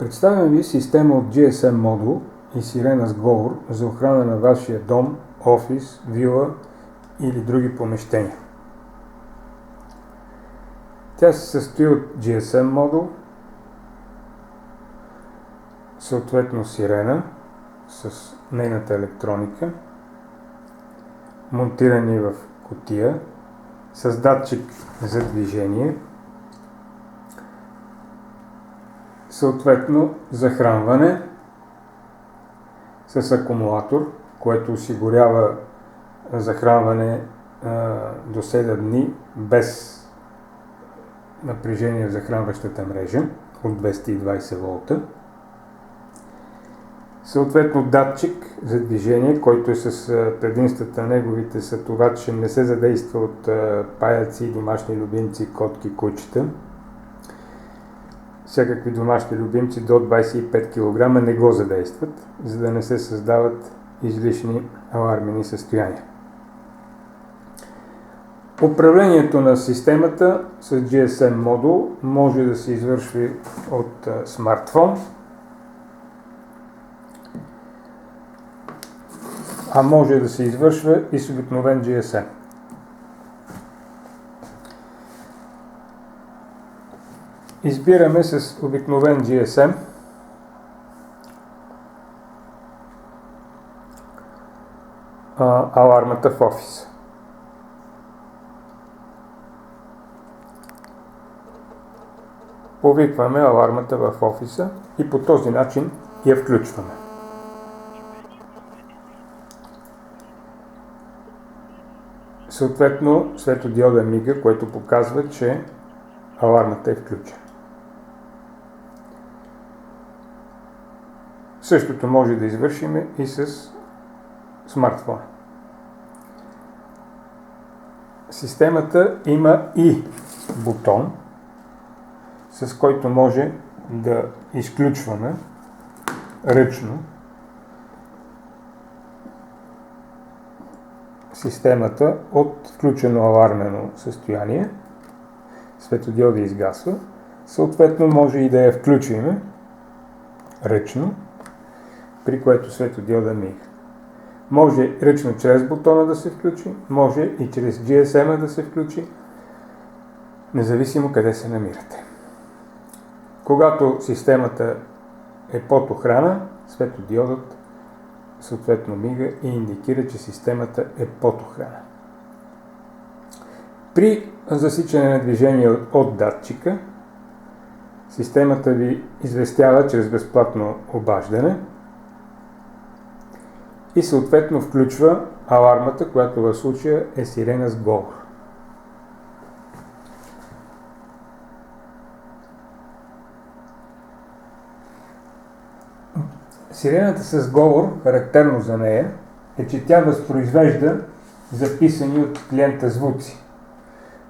Представям ви система от GSM модул и сирена с говор за охрана на вашия дом, офис, вила или други помещения. Тя се състои от GSM модул, съответно сирена с нейната електроника, монтирани в кутия, с датчик за движение, съответно захранване с акумулатор, което осигурява захранване до 7 дни без напрежение в захранващата мрежа от 220 волта. Съответно датчик за движение, който е с предимствата неговите са това, че не се задейства от паяци, домашни любимци, котки, кучета. Всякакви домашни любимци до 25 кг не го задействат, за да не се създават излишни алармени състояния. Управлението на системата с GSM модул може да се извърши от смартфон, а може да се извършва и с обикновен GSM. Избираме с обикновен GSM алармата в офиса. Повикваме алармата в офиса и по този начин я включваме. Съответно, светодиода мига, което показва, че алармата е включена. Същото може да извършим и с смартфона. Системата има и бутон, с който може да изключваме ръчно системата от включено алармено състояние. Светодиода изгасва. Съответно може и да я включим ръчно, при което светодиода мига. Може ръчно чрез бутона да се включи, може и чрез GSM да се включи, независимо къде се намирате. Когато системата е под охрана, светодиодът съответно мига и индикира, че системата е под охрана. При засичане на движение от датчика, системата ви известява чрез безплатно обаждане и съответно включва алармата, която в случая е сирена с говор. Сирената с говор, характерно за нея, е, че тя възпроизвежда записани от клиента звуци.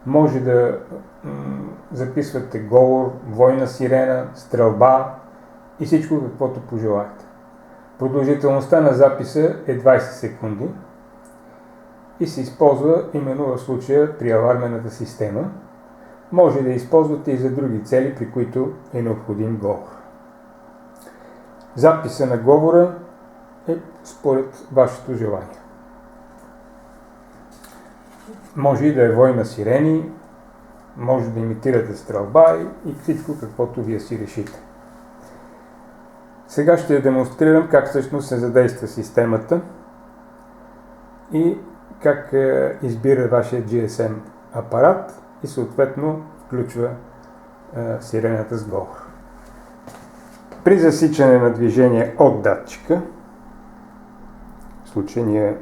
Може да записвате говор, война сирена, стрелба и всичко каквото пожелаете. Продължителността на записа е 20 секунди и се използва именно в случая при алармената система. Може да използвате и за други цели, при които е необходим говор. Записа на говора е според вашето желание. Може и да е война сирени, може да имитирате стрелба и всичко каквото вие си решите. Сега ще демонстрирам как всъщност се задейства системата и как избира вашия GSM апарат и съответно включва сирената с говор. При засичане на движение от датчика, в случая ние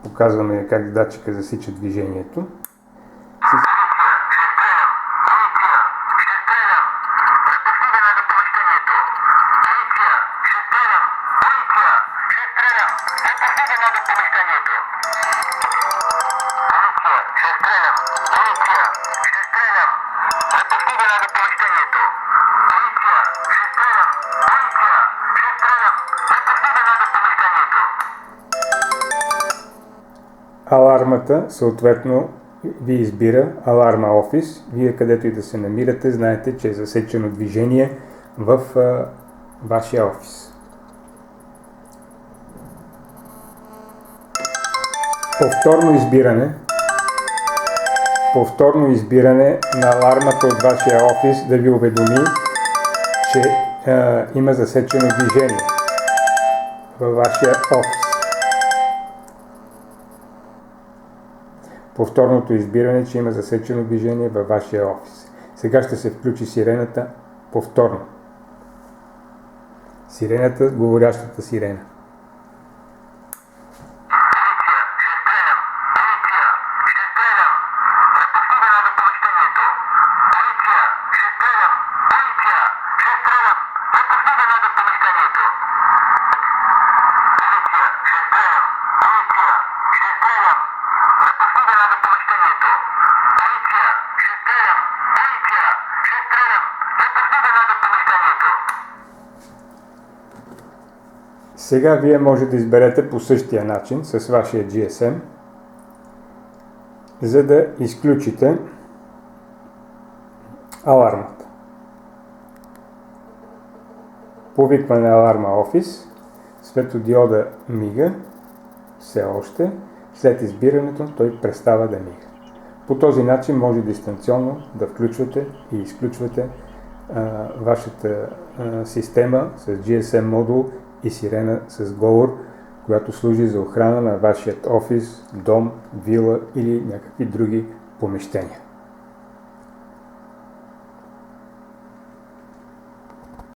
показваме как датчика засича движението. Алармата съответно ви избира Аларма офис. Вие където и да се намирате, знаете, че е засечено движение в вашия офис. Повторно избиране на алармата от вашия офис да ви уведоми, че има засечено движение във вашия офис. Повторното избиране, че има засечено движение във вашия офис. Сега ще се включи сирената повторно. Сирената, говорящата сирена. Сега вие може да изберете по същия начин с вашия GSM, за да изключите алармата. Повикване аларма офис, светодиода мига, все още, след избирането той престава да мига. По този начин може дистанционно да включвате и изключвате вашата система с GSM модул и сирена с говор, която служи за охрана на вашият офис, дом, вила или някакви други помещения.